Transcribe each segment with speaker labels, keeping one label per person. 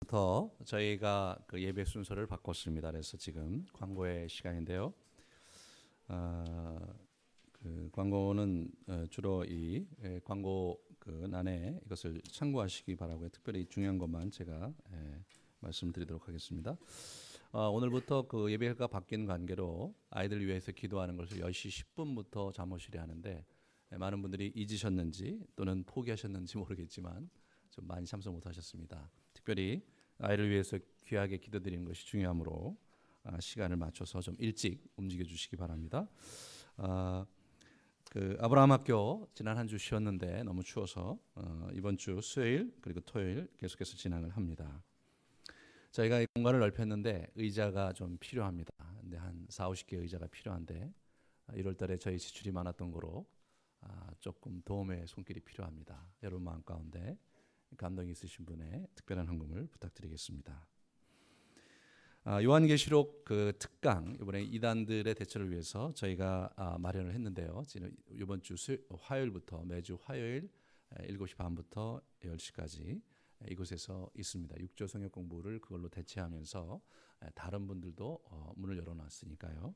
Speaker 1: 부터 저희가 그 예배 순서를 바꿨습니다. 그래서 지금 광고의 시간인데요. 그 광고는 주로 이 광고 그 난에 이것을 참고하시기 바라고요. 특별히 중요한 것만 제가 말씀드리도록 하겠습니다. 오늘부터 그 예배가 바뀐 관계로 아이들 위해서 기도하는 것을 10시 10분부터 잠옷실에 하는데 많은 분들이 잊으셨는지 또는 포기하셨는지 모르겠지만 좀 많이 참석 못하셨습니다. 특별히 아이를 위해서 귀하게 기도드리는 것이 중요하므로 시간을 맞춰서 좀 일찍 움직여 주시기 바랍니다. 그 아브라함 학교 지난 한 주 쉬었는데 너무 추워서 이번 주 수요일 그리고 토요일 계속해서 진행을 합니다. 저희가 이 공간을 넓혔는데 의자가 좀 필요합니다. 근데 한 4, 50개 의자가 필요한데 1월 달에 저희 지출이 많았던 거로 조금 도움의 손길이 필요합니다. 여러분 마음 가운데 감동이 있으신 분의 특별한 헌금을 부탁드리겠습니다. 요한계시록 그 특강 이번에 이단들의 대처를 위해서 저희가 마련을 했는데요. 지금 이번 주 화요일부터 매주 화요일 7시 반부터 10시까지 이곳에서 있습니다. 6조 성역 공부를 그걸로 대체하면서 다른 분들도 문을 열어놨으니까요.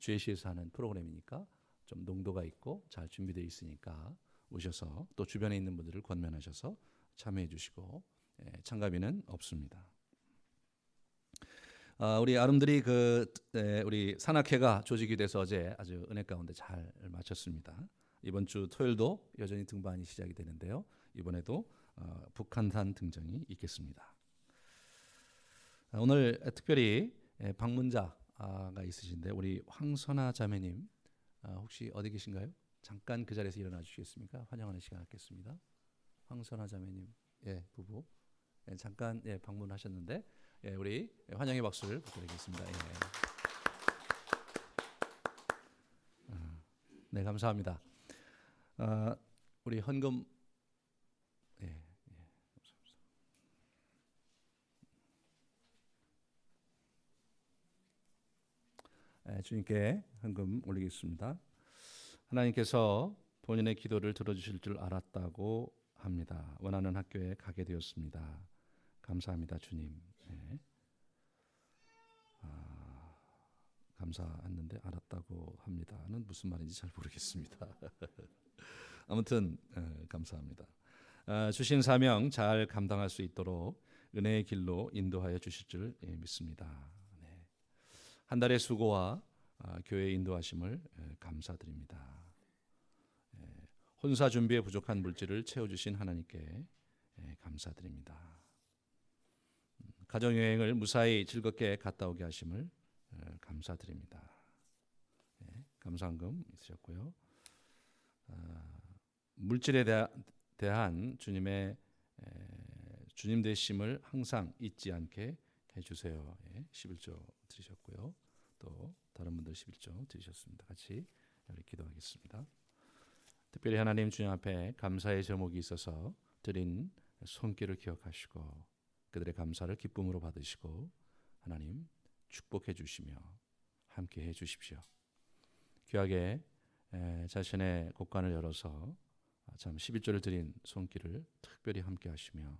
Speaker 1: GAC에서 하는 프로그램이니까 좀 농도가 있고 잘 준비되어 있으니까 오셔서 또 주변에 있는 분들을 권면하셔서 참여해 주시고 참가비는 없습니다. 우리 아름들이 우리 산악회가 조직이 돼서 어제 아주 은혜 가운데 잘 마쳤습니다. 이번 주 토요일도 여전히 등반이 시작이 되는데요. 이번에도 북한산 등정이 있겠습니다. 오늘 특별히 방문자가 있으신데 우리 황선아 자매님 혹시 어디 계신가요? 잠깐 그 자리에서 일어나 주시겠습니까? 환영하는 시간 갖겠습니다. 황선아 자매님, 부부, 잠깐 방문하셨는데, 우리 환영의 박수를 부탁드리겠습니다. 네, 감사합니다. 우리 헌금, 주님께 헌금 올리겠습니다. 하나님께서 본인의 기도를 들어주실 줄 알았다고 합니다. 원하는 학교에 가게 되었습니다. 감사합니다, 주님. 감사했는데 알았다고 합니다는 무슨 말인지 잘 모르겠습니다. 아무튼 감사합니다. 주신 사명 잘 감당할 수 있도록 은혜의 길로 인도하여 주실 줄 믿습니다. 네. 한 달의 수고와 교회 인도하심을 감사드립니다. 혼사 준비에 부족한 물질을 채워주신 하나님께 감사드립니다. 가정여행을 무사히 즐겁게 갔다 오게 하심을 감사드립니다. 감사헌금 있으셨고요. 물질에 대한 주님 되심을 항상 잊지 않게 해주세요. 11조 드리셨고요. 또 다른 분들 11조 드리셨습니다. 같이 우리 기도하겠습니다. 특별히 하나님 주님 앞에 감사의 제목이 있어서 드린 손길을 기억하시고 그들의 감사를 기쁨으로 받으시고 하나님 축복해 주시며 함께 해 주십시오. 귀하게 자신의 곳간을 열어서 참 11조를 드린 손길을 특별히 함께 하시며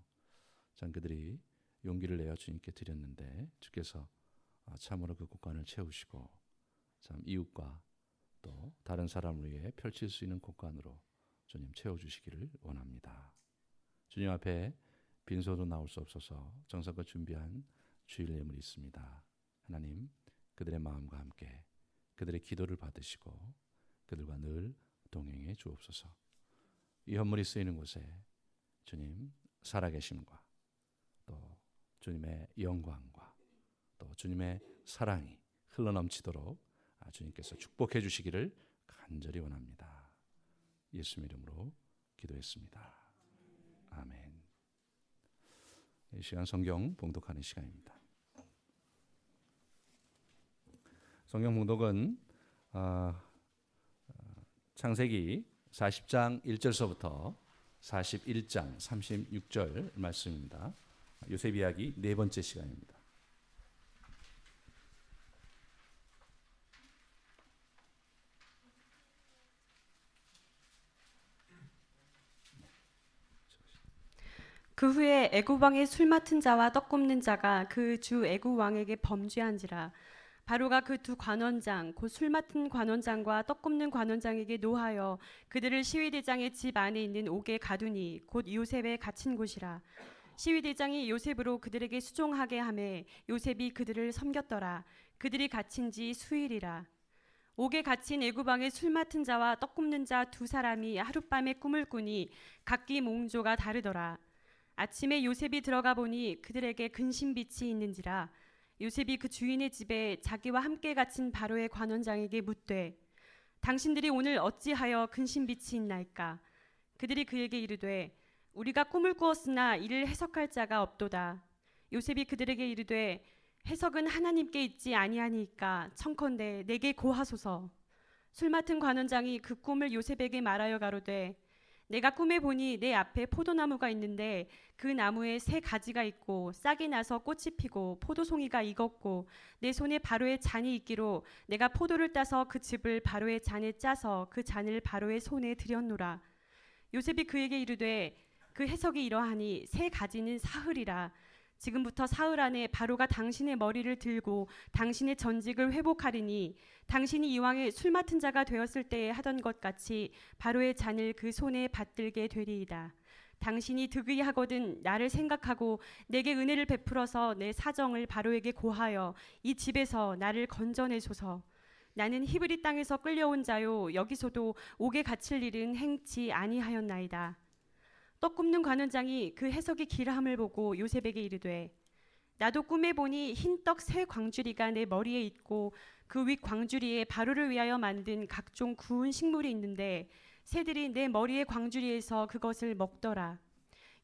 Speaker 1: 참 그들이 용기를 내어 주님께 드렸는데 주께서 참으로 그 곳간을 채우시고 참 이웃과 또 다른 사람을 위해 펼칠 수 있는 곳간으로 주님 채워주시기를 원합니다. 주님 앞에 빈손으로 나올 수 없어서 정성껏 준비한 주일 예물이 있습니다. 하나님 그들의 마음과 함께 그들의 기도를 받으시고 그들과 늘 동행해 주옵소서. 이 헌물이 쓰이는 곳에 주님 살아계심과 또 주님의 영광과 또 주님의 사랑이 흘러넘치도록 주님께서 축복해 주시기를 간절히 원합니다. 예수 이름으로 기도했습니다. 아멘. 이 시간 성경 봉독하는 시간입니다. 성경 봉독은 창세기 40장 1절서부터 41장 36절 말씀입니다. 요셉 이야기 네 번째 시간입니다.
Speaker 2: 그 후에 애굽 왕의 술 맡은 자와 떡 굽는 자가 그 주 애굽 왕에게 범죄한지라. 바로가 그 두 관원장 곧 술 맡은 관원장과 떡 굽는 관원장에게 노하여 그들을 시위대장의 집 안에 있는 옥에 가두니 곧 요셉에 갇힌 곳이라. 시위대장이 요셉으로 그들에게 수종하게 하매 요셉이 그들을 섬겼더라. 그들이 갇힌 지 수일이라. 옥에 갇힌 애굽 왕의 술 맡은 자와 떡 굽는 자 두 사람이 하룻밤에 꿈을 꾸니 각기 몽조가 다르더라. 아침에 요셉이 들어가 보니 그들에게 근심빛이 있는지라. 요셉이 그 주인의 집에 자기와 함께 갇힌 바로의 관원장에게 묻되 당신들이 오늘 어찌하여 근심빛이 있나이까. 그들이 그에게 이르되 우리가 꿈을 꾸었으나 이를 해석할 자가 없도다. 요셉이 그들에게 이르되 해석은 하나님께 있지 아니하니까 청컨대 내게 고하소서. 술 맡은 관원장이 그 꿈을 요셉에게 말하여 가로되 내가 꿈에 보니 내 앞에 포도나무가 있는데 그 나무에 새 가지가 있고 싹이 나서 꽃이 피고 포도송이가 익었고 내 손에 바로의 잔이 있기로 내가 포도를 따서 그 즙을 바로의 잔에 짜서 그 잔을 바로의 손에 들였노라. 요셉이 그에게 이르되 그 해석이 이러하니 새 가지는 사흘이라. 지금부터 사흘 안에 바로가 당신의 머리를 들고 당신의 전직을 회복하리니 당신이 이왕에 술 맡은 자가 되었을 때에 하던 것 같이 바로의 잔을 그 손에 받들게 되리이다. 당신이 득의 하거든 나를 생각하고 내게 은혜를 베풀어서 내 사정을 바로에게 고하여 이 집에서 나를 건져내소서. 나는 히브리 땅에서 끌려온 자요 여기서도 옥에 갇힐 일은 행치 아니하였나이다. 떡 굽는 관원장이 그 해석이 기라함을 보고 요셉에게 이르되 나도 꿈에 보니 흰떡 새 광주리가 내 머리에 있고 그 윗 광주리에 바로를 위하여 만든 각종 구운 식물이 있는데 새들이 내 머리의 광주리에서 그것을 먹더라.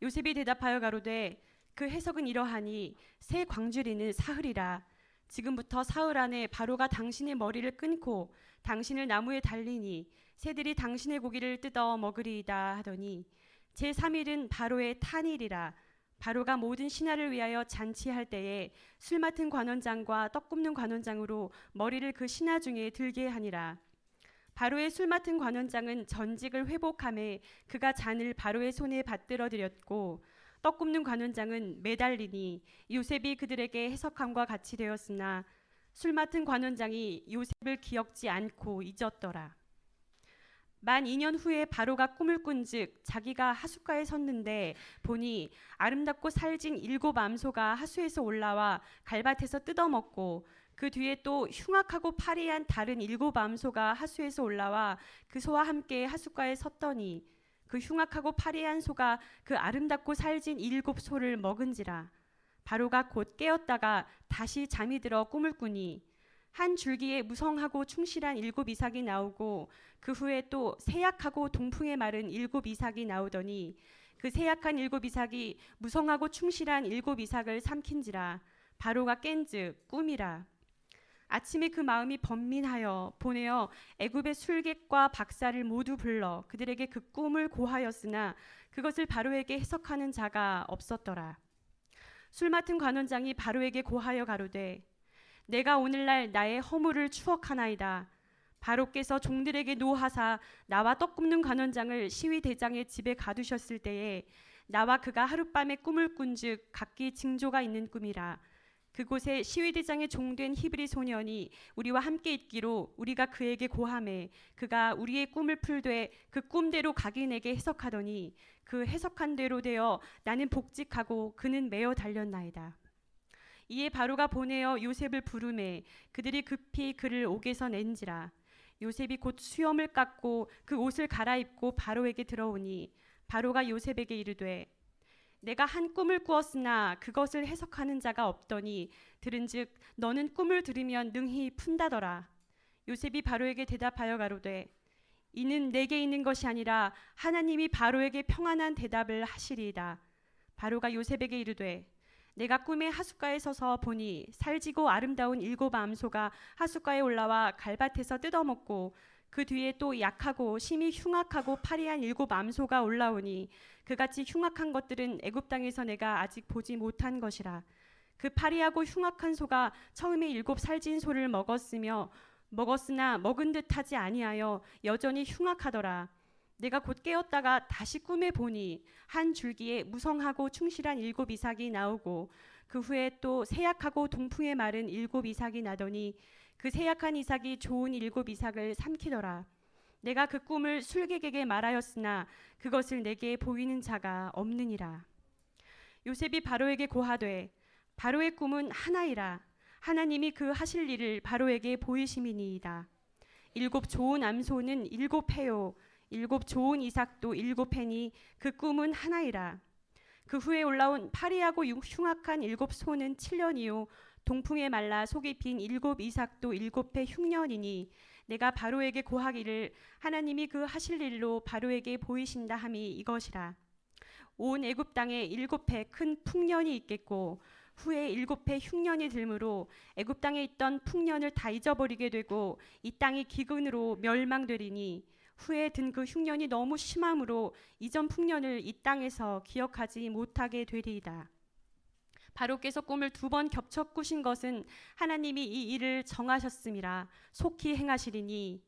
Speaker 2: 요셉이 대답하여 가로되 그 해석은 이러하니 새 광주리는 사흘이라. 지금부터 사흘 안에 바로가 당신의 머리를 끊고 당신을 나무에 달리니 새들이 당신의 고기를 뜯어 먹으리이다 하더니 제3일은 바로의 탄일이라. 바로가 모든 신하를 위하여 잔치할 때에 술 맡은 관원장과 떡 굽는 관원장으로 머리를 그 신하 중에 들게 하니라. 바로의 술 맡은 관원장은 전직을 회복하매 그가 잔을 바로의 손에 받들어 드렸고 떡 굽는 관원장은 매달리니 요셉이 그들에게 해석함과 같이 되었으나 술 맡은 관원장이 요셉을 기억지 않고 잊었더라. 만 2년 후에 바로가 꿈을 꾼즉 자기가 하숫가에 섰는데 보니 아름답고 살진 7 암소가 하수에서 올라와 갈밭에서 뜯어먹고 그 뒤에 또 흉악하고 파리한 다른 7 암소가 하수에서 올라와 그 소와 함께 하숫가에 섰더니 그 흉악하고 파리한 소가 그 아름답고 살진 7 소를 먹은지라. 바로가 곧 깨었다가 다시 잠이 들어 꿈을 꾸니 한 줄기에 무성하고 충실한 7 이삭이 나오고 그 후에 또 세약하고 동풍에 마른 7 이삭이 나오더니 그 세약한 7 이삭이 무성하고 충실한 7 이삭을 삼킨지라. 바로가 깬즉 꿈이라. 아침에 그 마음이 번민하여 보내어 애굽의 술객과 박사를 모두 불러 그들에게 그 꿈을 고하였으나 그것을 바로에게 해석하는 자가 없었더라. 술 맡은 관원장이 바로에게 고하여 가로되 내가 오늘날 나의 허물을 추억하나이다. 바로께서 종들에게 노하사 나와 떡 굽는 관원장을 시위대장의 집에 가두셨을 때에 나와 그가 하룻밤에 꿈을 꾼즉 각기 징조가 있는 꿈이라. 그곳에 시위대장의 종된 히브리 소년이 우리와 함께 있기로 우리가 그에게 고하매 그가 우리의 꿈을 풀되 그 꿈대로 각인에게 해석하더니 그 해석한 대로 되어 나는 복직하고 그는 매어 달렸나이다. 이에 바로가 보내어 요셉을 부르매 그들이 급히 그를 옥에서 낸지라. 요셉이 곧 수염을 깎고 그 옷을 갈아입고 바로에게 들어오니 바로가 요셉에게 이르되 내가 한 꿈을 꾸었으나 그것을 해석하는 자가 없더니 들은즉 너는 꿈을 들으면 능히 푼다더라. 요셉이 바로에게 대답하여 가로되 이는 내게 있는 것이 아니라 하나님이 바로에게 평안한 대답을 하시리이다. 바로가 요셉에게 이르되 내가 꿈에 하숫가에 서서 보니 살지고 아름다운 7 암소가 하숫가에 올라와 갈밭에서 뜯어먹고 그 뒤에 또 약하고 심히 흉악하고 파리한 7 암소가 올라오니 그같이 흉악한 것들은 애굽 땅에서 내가 아직 보지 못한 것이라. 그 파리하고 흉악한 소가 처음에 7 살진 소를 먹었으나 먹은 듯하지 아니하여 여전히 흉악하더라. 내가 곧 깨었다가 다시 꿈에 보니 한 줄기에 무성하고 충실한 7 이삭이 나오고 그 후에 또 세약하고 동풍에 마른 7 이삭이 나더니 그 세약한 이삭이 좋은 7 이삭을 삼키더라. 내가 그 꿈을 술객에게 말하였으나 그것을 내게 보이는 자가 없느니라. 요셉이 바로에게 고하되 바로의 꿈은 하나이라. 하나님이 그 하실 일을 바로에게 보이심이니이다. 7 좋은 암소는 7 해요. 7 좋은 이삭도 7 해니 그 꿈은 하나이라. 그 후에 올라온 파리하고 흉악한 7 소는 7년이요. 동풍에 말라 속이 빈 7 이삭도 7해 흉년이니 내가 바로에게 고하기를 하나님이 그 하실 일로 바로에게 보이신다 함이 이것이라. 온 애굽 땅에 7해 큰 풍년이 있겠고 후에 7해 흉년이 들므로 애굽 땅에 있던 풍년을 다 잊어버리게 되고 이 땅이 기근으로 멸망되리니 후에 든 그 흉년이 너무 심함으로 이전 풍년을 이 땅에서 기억하지 못하게 되리이다. 바로께서 꿈을 2번 겹쳐 꾸신 것은 하나님이 이 일을 정하셨음이라 속히 행하시리니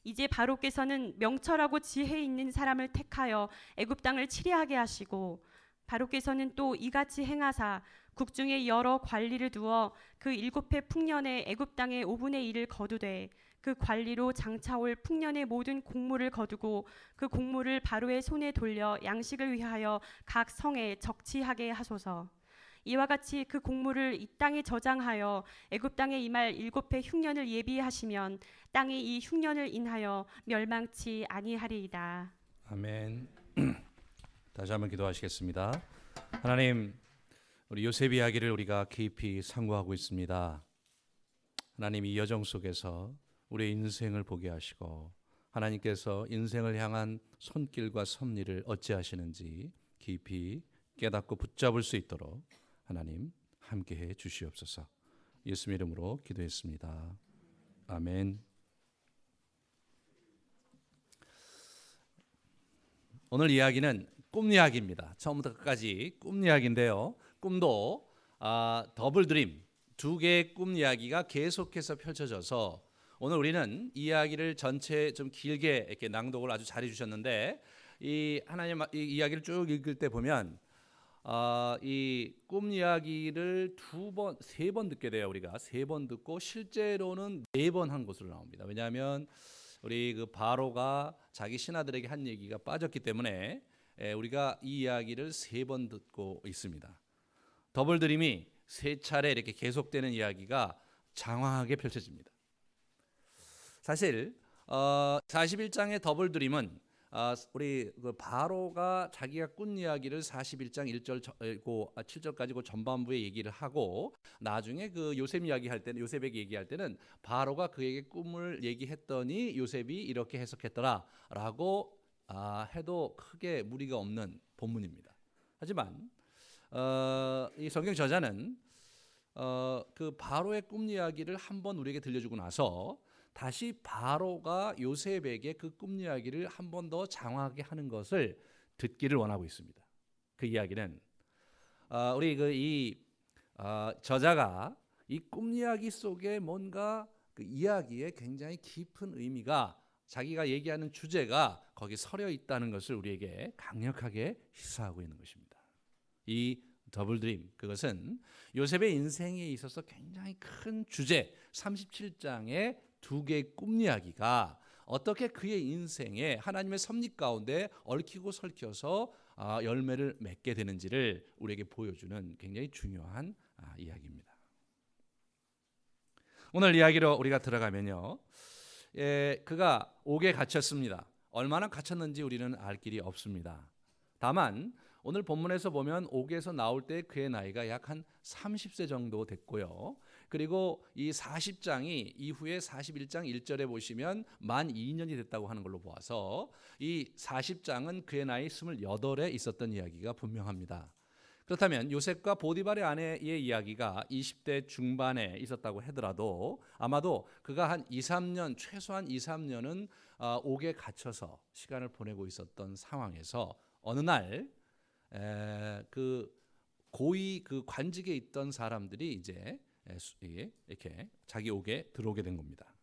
Speaker 2: 이제 바로께서는 명철하고 지혜 있는 사람을 택하여 애굽 땅을 치리하게 하시고 바로께서는 또 이같이 행하사 국중에 여러 관리를 두어 그 7해 풍년에 애굽 땅의 5분의 1을 거두되 그 관리로 장차올 풍년의 모든 곡물을 거두고 그 곡물을 바로의 손에 돌려 양식을 위하여 각 성에 적치하게 하소서. 이와 같이 그 곡물을 이 땅에 저장하여 애굽 땅에 임할 7해 흉년을 예비하시면 땅이 이 흉년을 인하여 멸망치 아니하리이다.
Speaker 1: 아멘. 다시 한번 기도하시겠습니다. 하나님, 우리 요셉 이야기를 우리가 깊이 상고하고 있습니다. 하나님, 이 여정 속에서 우리의 인생을 보게 하시고 하나님께서 인생을 향한 손길과 섭리를 어찌하시는지 깊이 깨닫고 붙잡을 수 있도록 하나님 함께해 주시옵소서. 예수 이름으로 기도했습니다. 아멘. 오늘 이야기는 꿈 이야기입니다. 처음부터 끝까지 꿈 이야기인데요. 꿈도 더블 드림, 2개의 꿈 이야기가 계속해서 펼쳐져서 오늘 우리는 이 이야기를 전체 좀 길게 이렇게 낭독을 아주 잘해 주셨는데 이 하나님 이 이야기를 쭉 읽을 때 보면 이 꿈 이야기를 2번, 3번 듣게 돼요. 우리가 3번 듣고 실제로는 4번 한 것으로 나옵니다. 왜냐하면 우리 그 바로가 자기 신하들에게 한 얘기가 빠졌기 때문에 우리가 이 이야기를 3번 듣고 있습니다. 더블 드림이 3차례 이렇게 계속되는 이야기가 장황하게 펼쳐집니다. 사실 41장의 더블 드림은 우리 그 바로가 자기가 꾼 이야기를 41장 1절 7절까지 그 전반부에 얘기를 하고 나중에 그 요셉 이야기할 때는 요셉에게 얘기할 때는 바로가 그에게 꿈을 얘기했더니 요셉이 이렇게 해석했더라라고 해도 크게 무리가 없는 본문입니다. 하지만 이 성경 저자는 그 바로의 꿈 이야기를 한번 우리에게 들려주고 나서 다시 바로가 요셉에게 그 꿈 이야기를 한 번 더 장황하게 하는 것을 듣기를 원하고 있습니다. 그 이야기는 우리 이 저자가 이 꿈 이야기 속에 뭔가 그 이야기에 굉장히 깊은 의미가 자기가 얘기하는 주제가 거기 서려 있다는 것을 우리에게 강력하게 시사하고 있는 것입니다. 이 더블 드림, 그것은 요셉의 인생에 있어서 굉장히 큰 주제 37장의 2개의 꿈 이야기가 어떻게 그의 인생에 하나님의 섭리 가운데 얽히고 설켜서 열매를 맺게 되는지를 우리에게 보여주는 굉장히 중요한 이야기입니다. 오늘 이야기로 우리가 들어가면요, 그가 옥에 갇혔습니다. 얼마나 갇혔는지 우리는 알 길이 없습니다. 다만 오늘 본문에서 보면 옥에서 나올 때 그의 나이가 약 한 30세 정도 됐고요. 그리고 이 40장이 이후에 41장 1절에 보시면 만 2년이 됐다고 하는 걸로 보아서 이 40장은 그의 나이 28에 있었던 이야기가 분명합니다. 그렇다면 요셉과 보디발의 아내의 이야기가 20대 중반에 있었다고 하더라도 아마도 그가 한 2-3년, 최소한 2-3년은 옥에 갇혀서 시간을 보내고 있었던 상황에서 어느 날 그 고위 그 관직에 있던 사람들이 이제 이렇게 자기 옥에 들어오게 된 겁니다.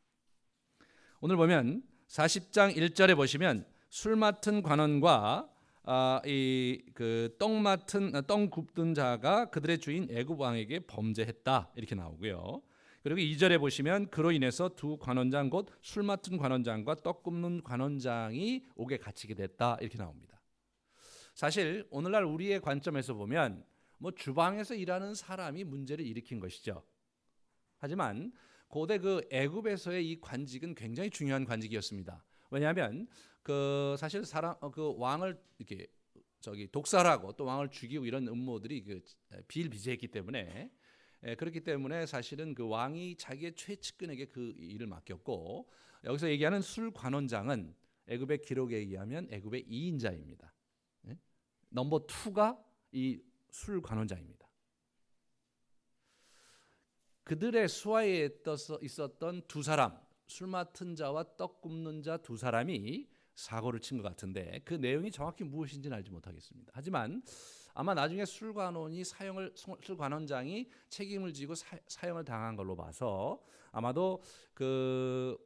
Speaker 1: 오늘 보면 40장 1절에 보시면 술 맡은 관원과 떡 굽던 자가 그들의 주인 애굽 왕에게 범죄했다 이렇게 나오고요. 그리고 2절에 보시면 그로 인해서 두 관원장 곧 술 맡은 관원장과 떡 굽는 관원장이 옥에 갇히게 됐다 이렇게 나옵니다. 사실 오늘날 우리의 관점에서 보면 뭐 주방에서 일하는 사람이 문제를 일으킨 것이죠. 하지만 고대 그 애굽에서의 이 관직은 굉장히 중요한 관직이었습니다. 왜냐하면 사실 그 왕을 이렇게 독살하고 또 왕을 죽이고 이런 음모들이 비일비재했기 때문에 그렇기 때문에 사실은 그 왕이 자기의 최측근에게 그 일을 맡겼고 여기서 얘기하는 술 관원장은 애굽의 기록에 의하면 애굽의 2인자입니다. 넘버 2가 이 술 관원장입니다. 그들의 수하에 있었던 두 사람, 술 맡은 자와 떡 굽는 자 두 사람이 사고를 친 것 같은데 그 내용이 정확히 무엇인지는 알지 못하겠습니다. 하지만 아마 나중에 술 관원장이 책임을 지고 사형을 당한 걸로 봐서 아마도 그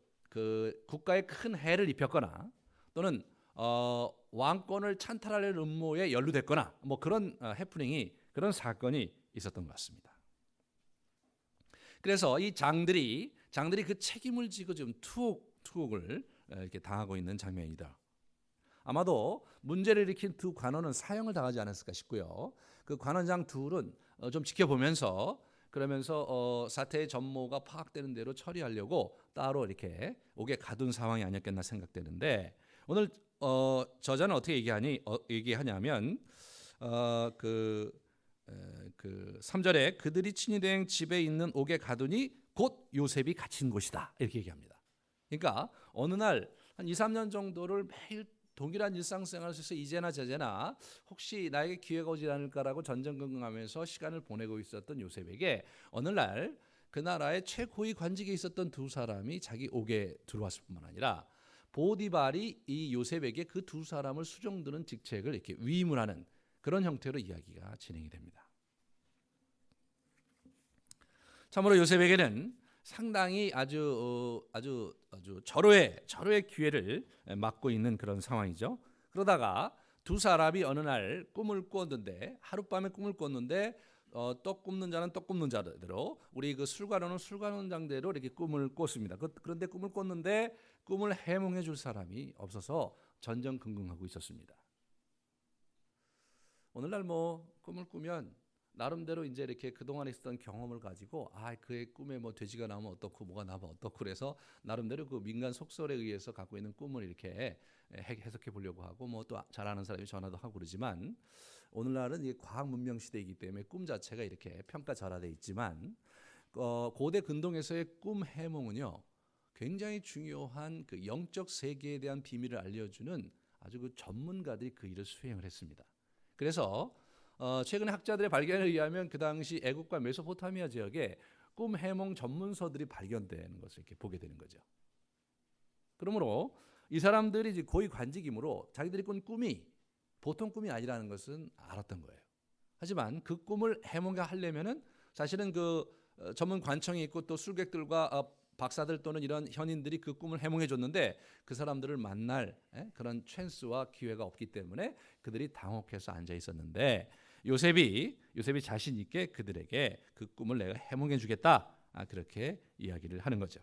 Speaker 1: 국가에 큰 해를 입혔거나 또는 왕권을 찬탈하려는 음모에 연루됐거나 뭐 그런 그런 사건이 있었던 것 같습니다. 그래서 이 장들이 그 책임을 지고 지금 투옥을 이렇게 당하고 있는 장면이다. 아마도 문제를 일으킨 두 관원은 사형을 당하지 않았을까 싶고요. 그 관원장 둘은 좀 지켜보면서 그러면서 사태의 전모가 파악되는 대로 처리하려고 따로 이렇게 옥에 가둔 상황이 아니었겠나 생각되는데 오늘 저자는 어떻게 얘기하냐면 그 3절에 그들이 친히 된 집에 있는 옥에 가두니 곧 요셉이 갇힌 곳이다 이렇게 얘기합니다. 그러니까 어느 날 한 2, 3년 정도를 매일 동일한 일상생활을 해서 이제나 저제나 혹시 나에게 기회가 오지 않을까라고 전전긍긍하면서 시간을 보내고 있었던 요셉에게 어느 날 그 나라의 최고위 관직에 있었던 두 사람이 자기 옥에 들어왔을 뿐만 아니라 보디발이 이 요셉에게 그 두 사람을 수종드는 직책을 이렇게 위임을 하는 그런 형태로 이야기가 진행이 됩니다. 참으로 요셉에게는 상당히 아주 절호의 기회를 맞고 있는 그런 상황이죠. 그러다가 두 사람이 어느 날 꿈을 꾸었는데 하룻밤에 꿈을 꿨는데 떡 굽는 자는 떡 굽는 자대로 우리 그 술관원은 술관원장대로 이렇게 꿈을 꿨습니다. 그런데 꿈을 꿨는데 꿈을 해몽해 줄 사람이 없어서 전전긍긍하고 있었습니다. 오늘날 뭐 꿈을 꾸면 나름대로 이제 이렇게 그동안 있었던 경험을 가지고 그의 꿈에 뭐 돼지가 나오면 어떻고 뭐가 나오면 어떻고 그래서 나름대로 그 민간 속설에 의해서 갖고 있는 꿈을 이렇게 해석해 보려고 하고 뭐 또 잘 아는 사람이 전화도 하고 그러지만 오늘날은 이게 과학 문명 시대이기 때문에 꿈 자체가 이렇게 평가절하되어 있지만 고대 근동에서의 꿈 해몽은요 굉장히 중요한 그 영적 세계에 대한 비밀을 알려주는 아주 그 전문가들이 그 일을 수행을 했습니다. 그래서 최근에 학자들의 발견에 의하면 그 당시 애국과 메소포타미아 지역에 꿈 해몽 전문서들이 발견되는 것을 이렇게 보게 되는 거죠. 그러므로 이 사람들이 이제 고위 관직이므로 자기들이 꾼 꿈이 보통 꿈이 아니라는 것은 알았던 거예요. 하지만 그 꿈을 해몽하려면은 사실은 그 전문 관청이 있고 또 술객들과 박사들 또는 이런 현인들이 그 꿈을 해몽해 줬는데 그 사람들을 만날 그런 찬스와 기회가 없기 때문에 그들이 당혹해서 앉아 있었는데 요셉이 자신 있게 그들에게 그 꿈을 내가 해몽해 주겠다 그렇게 이야기를 하는 거죠.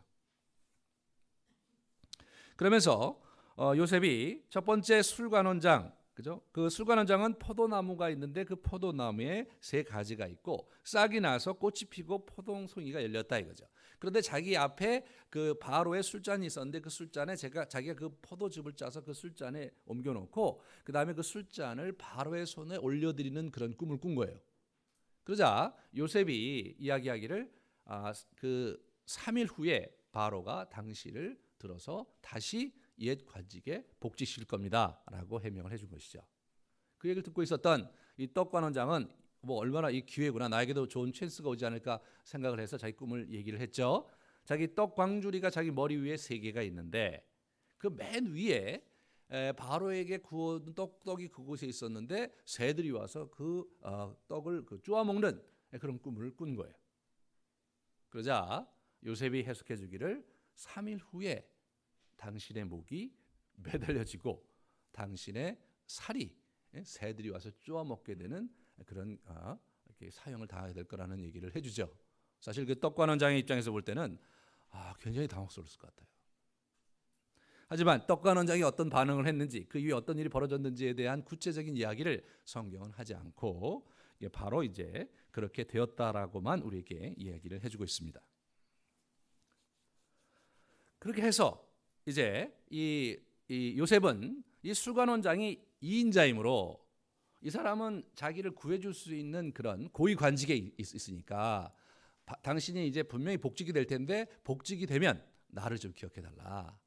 Speaker 1: 그러면서 요셉이 첫 번째 술관원장 그죠? 그 술관원장은 포도나무가 있는데 그 포도나무에 3가지가 있고 싹이 나서 꽃이 피고 포도송이가 열렸다 이거죠. 그런데 자기 앞에 그 바로의 술잔이 있었는데 그 술잔에 자기가 그 포도즙을 짜서 그 술잔에 옮겨놓고 그 다음에 그 술잔을 바로의 손에 올려드리는 그런 꿈을 꾼 거예요. 그러자 요셉이 이야기하기를 그 3일 후에 바로가 당신을 들어서 다시 옛 관직에 복직시킬 겁니다라고 해명을 해준 것이죠. 그 얘기를 듣고 있었던 이 떡관원장은 뭐 얼마나 이 기회구나 나에게도 좋은 찬스가 오지 않을까 생각을 해서 자기 꿈을 얘기를 했죠. 자기 떡 광주리가 자기 머리 위에 3개가 있는데 그 맨 위에 바로에게 구워둔 떡이 그곳에 있었는데 새들이 와서 그 떡을 쪼아 먹는 그런 꿈을 꾼 거예요. 그러자 요셉이 해석해 주기를 3일 후에 당신의 목이 매달려지고 당신의 살이 새들이 와서 쪼아 먹게 되는 그런 이렇게 사형을 당하게 될 거라는 얘기를 해주죠. 사실 그 떡관원장의 입장에서 볼 때는 굉장히 당혹스러웠을 것 같아요. 하지만 떡관원장이 어떤 반응을 했는지 그 이후에 어떤 일이 벌어졌는지에 대한 구체적인 이야기를 성경은 하지 않고 바로 이제 그렇게 되었다라고만 우리에게 이야기를 해주고 있습니다. 그렇게 해서 이제 이 요셉은 이 술관원장이 2인자이므로 이 사람은 자기를 구해줄 수 있는 그런 고위 관직에 있으니까 당신이 이제 분명히 복직이 될 텐데 복직이 되면 나를 좀 기억해달라.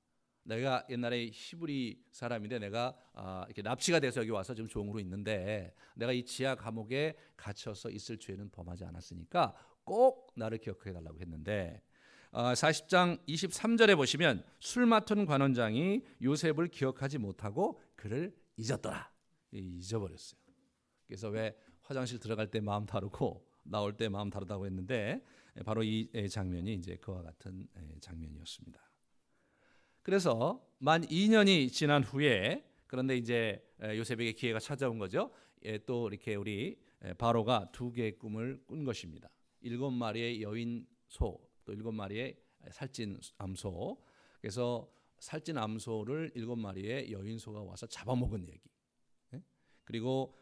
Speaker 1: 내가 옛날에 히브리 사람인데 내가 이렇게 납치가 돼서 여기 와서 지금 종으로 있는데 내가 이 지하 감옥에 갇혀서 있을 죄는 범하지 않았으니까 꼭 나를 기억해달라고 했는데 40장 23절에 보시면 술 맡은 관원장이 요셉을 기억하지 못하고 그를 잊었더라. 잊어버렸어요. 그래서 왜 화장실 들어갈 때 마음 다르고 나올 때 마음 다르다고 했는데 바로 이 장면이 이제 그와 같은 장면이었습니다. 그래서 만 2년이 지난 후에 그런데 이제 요셉에게 기회가 찾아온 거죠. 또 이렇게 우리 바로가 2개의 꿈을 꾼 것입니다. 7마리의 여인 소, 또 7마리의 살찐 암소. 그래서 살찐 암소를 7마리의 여인 소가 와서 잡아먹은 얘기. 그리고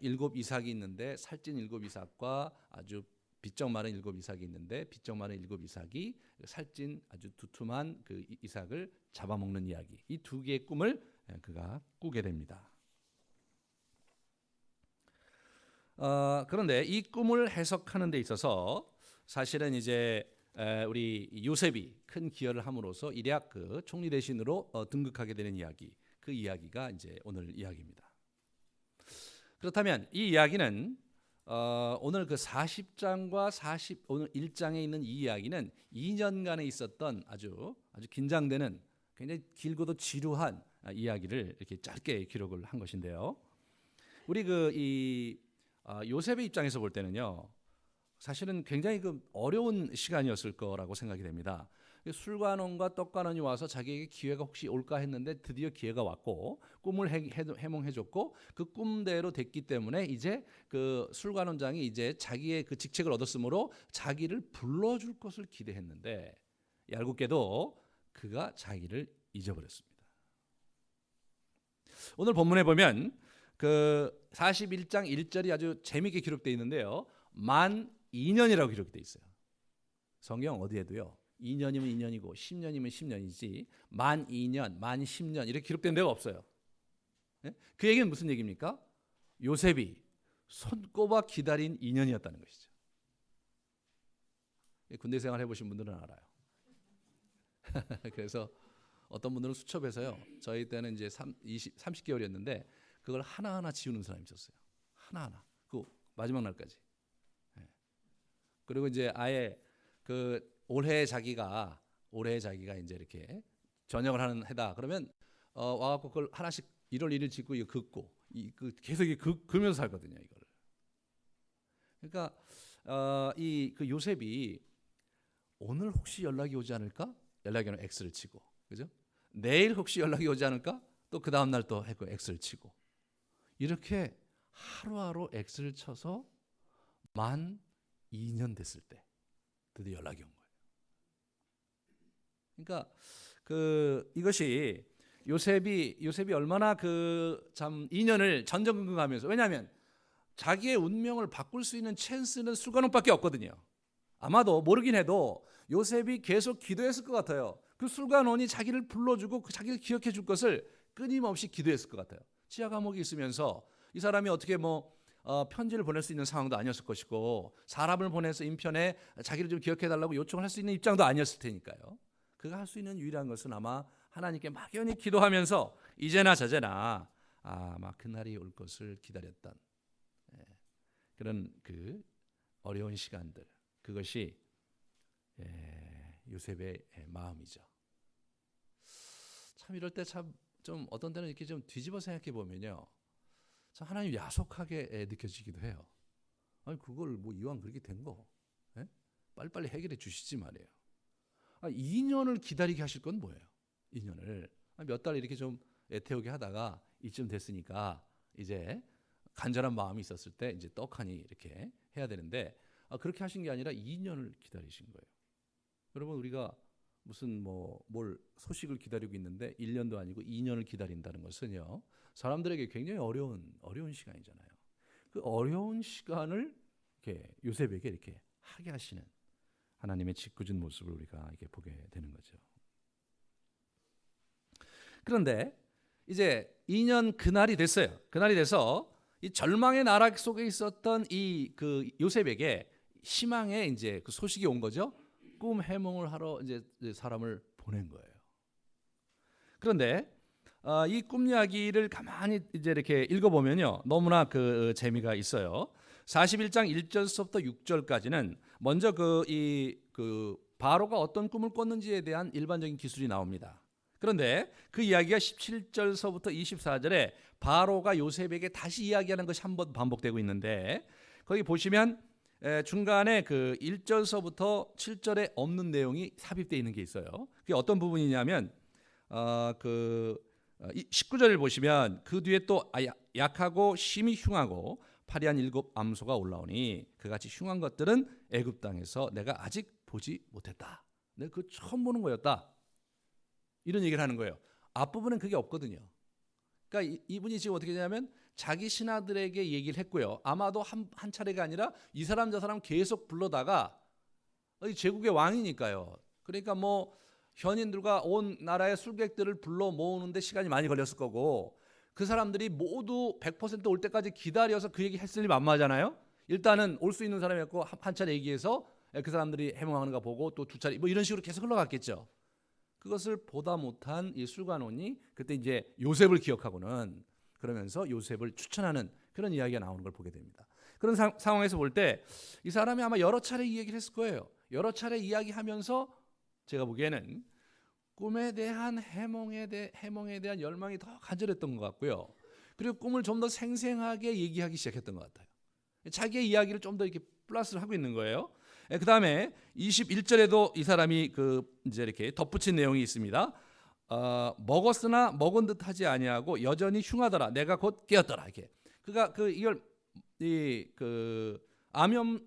Speaker 1: 7 이삭이 있는데 살찐 7 이삭과 아주 비쩍 마른 7 이삭이 있는데 비쩍 마른 7 이삭이 살찐 아주 두툼한 그 이삭을 잡아먹는 이야기. 이 2개의 꿈을 그가 꾸게 됩니다. 그런데 이 꿈을 해석하는 데 있어서 사실은 이제 우리 요셉이 큰 기여를 함으로써 일약 그 총리 대신으로 등극하게 되는 이야기. 그 이야기가 이제 오늘 이야기입니다. 그렇다면 이 이야기는 오늘 그 40장과 오늘 1장에 있는 이 이야기는 2년간에 있었던 아주 긴장되는 굉장히 길고도 지루한 이야기를 이렇게 짧게 기록을 한 것인데요. 우리 이 요셉의 입장에서 볼 때는요, 사실은 굉장히 그 어려운 시간이었을 거라고 생각이 됩니다. 술관원과 떡관원이 와서 자기에게 기회가 혹시 올까 했는데 드디어 기회가 왔고 꿈을 해몽해줬고 그 꿈대로 됐기 때문에 이제 그 술관원장이 이제 자기의 그 직책을 얻었으므로 자기를 불러줄 것을 기대했는데 얄궂게도 그가 자기를 잊어버렸습니다. 오늘 본문에 보면 그 41장 1절이 아주 재미있게 기록되어 있는데요. 만 2년이라고 기록되어 있어요. 성경 어디에도요. 2년이면 2년이고 10년이면 10년이지 만 2년, 만 10년 이렇게 기록된 데가 없어요. 그 얘기는 무슨 얘기입니까? 요셉이 손꼽아 기다린 2년이었다는 것이죠. 군대 생활 해보신 분들은 알아요. 그래서 어떤 분들은 수첩에서요. 저희 때는 이제 30개월이었는데 그걸 하나하나 지우는 사람이 있었어요. 하나하나. 그 마지막 날까지. 그리고 이제 아예 그 올해 자기가 이제 이렇게 전역을 하는 해다. 그러면 와갖고 그걸 하나씩 1월 1일 짓고 이거 긋고 계속 그으면서 살거든요. 이거를. 그러니까 그 요셉이 오늘 혹시 연락이 오지 않을까? 연락이 오면 X를 치고, 그죠? 내일 혹시 연락이 오지 않을까? 또 그 다음 날 또 했고 X를 치고 이렇게 하루하루 X를 쳐서 만 2년 됐을 때 드디어 연락이 온 거예요. 그러니까 이것이 요셉이 얼마나 참 2년을 전전긍긍하면서, 왜냐하면 자기의 운명을 바꿀 수 있는 찬스는 술관원밖에 없거든요. 아마도 모르긴 해도 요셉이 계속 기도했을 것 같아요. 그 술관원이 자기를 불러주고 자기를 기억해 줄 것을 끊임없이 기도했을 것 같아요. 지하 감옥에 있으면서 이 사람이 어떻게 편지를 보낼 수 있는 상황도 아니었을 것이고 사람을 보내서 인편에 자기를 좀 기억해달라고 요청을 할 수 있는 입장도 아니었을 테니까요. 그가 할 수 있는 유일한 것은 아마 하나님께 막연히 기도하면서 이제나 저제나 아마 그날이 올 것을 기다렸던 그런 그 어려운 시간들, 그것이 요셉의 마음이죠. 참 이럴 때 참 좀 어떤 때는 이렇게 좀 뒤집어 생각해 보면요, 참 하나님 야속하게 느껴지기도 해요. 아니 그걸 이왕 그렇게 된 거 빨리빨리 해결해 주시지 말이에요. 2년을 기다리게 하실 건 뭐예요? 2년을 몇 달 이렇게 좀 애태우게 하다가 이쯤 됐으니까 이제 간절한 마음이 있었을 때 이제 떡하니 이렇게 해야 되는데 그렇게 하신 게 아니라 2년을 기다리신 거예요. 여러분 우리가 무슨 뭘 소식을 기다리고 있는데 1년도 아니고 2년을 기다린다는 것은요. 사람들에게 굉장히 어려운 시간이잖아요. 그 어려운 시간을 이렇게 요셉에게 이렇게 하게 하시는 하나님의 짓궂은 모습을 우리가 이렇게 보게 되는 거죠. 그런데 이제 2년 그날이 됐어요. 그날이 돼서 이 절망의 나라 속에 있었던 이 그 요셉에게 희망의 이제 그 소식이 온 거죠. 꿈 해몽을 하러 이제 사람을 보낸 거예요. 그런데 이 꿈 이야기를 가만히 이제 이렇게 읽어보면요, 너무나 그 재미가 있어요. 41장 1절서부터 6절까지는 먼저 그 바로가 어떤 꿈을 꿨는지에 대한 일반적인 기술이 나옵니다. 그런데 그 이야기가 17절서부터 24절에 바로가 요셉에게 다시 이야기하는 것이 한 번 반복되고 있는데 거기 보시면 중간에 그 1절서부터 7절에 없는 내용이 삽입되어 있는 게 있어요. 그게 어떤 부분이냐면 그 19절을 보시면 그 뒤에 또 약하고 심히 흉하고 파리한 7 암소가 올라오니 그같이 흉한 것들은 애굽 땅에서 내가 아직 보지 못했다. 내가 그 처음 보는 거였다. 이런 얘기를 하는 거예요. 앞부분은 그게 없거든요. 그러니까 이분이 지금 어떻게 되냐면 자기 신하들에게 얘기를 했고요. 아마도 한 차례가 아니라 이 사람 저 사람 계속 불러다가 제국의 왕이니까요. 그러니까 현인들과 온 나라의 술객들을 불러 모으는데 시간이 많이 걸렸을 거고 그 사람들이 모두 100% 올 때까지 기다려서 그 얘기 했을 리 만만하잖아요. 일단은 올 수 있는 사람이었고 한 차례 얘기해서 그 사람들이 해몽하는 거 보고 또 두 차례 이런 식으로 계속 흘러갔겠죠. 그것을 보다 못한 이 술관원이 그때 이제 요셉을 기억하고는 그러면서 요셉을 추천하는 그런 이야기가 나오는 걸 보게 됩니다. 그런 상황에서 볼 때 이 사람이 아마 여러 차례 이 얘기를 했을 거예요. 여러 차례 이야기하면서 제가 보기에는 꿈에 대한 해몽에 대한 열망이 더 간절했던 것 같고요. 그리고 꿈을 좀 더 생생하게 얘기하기 시작했던 것 같아요. 자기의 이야기를 좀 더 이렇게 플러스를 하고 있는 거예요. 그 다음에 21절에도 이 사람이 이제 이렇게 덧붙인 내용이 있습니다. 먹었으나 먹은 듯하지 아니하고 여전히 흉하더라. 내가 곧 깨었더라. 이렇게 그가 이걸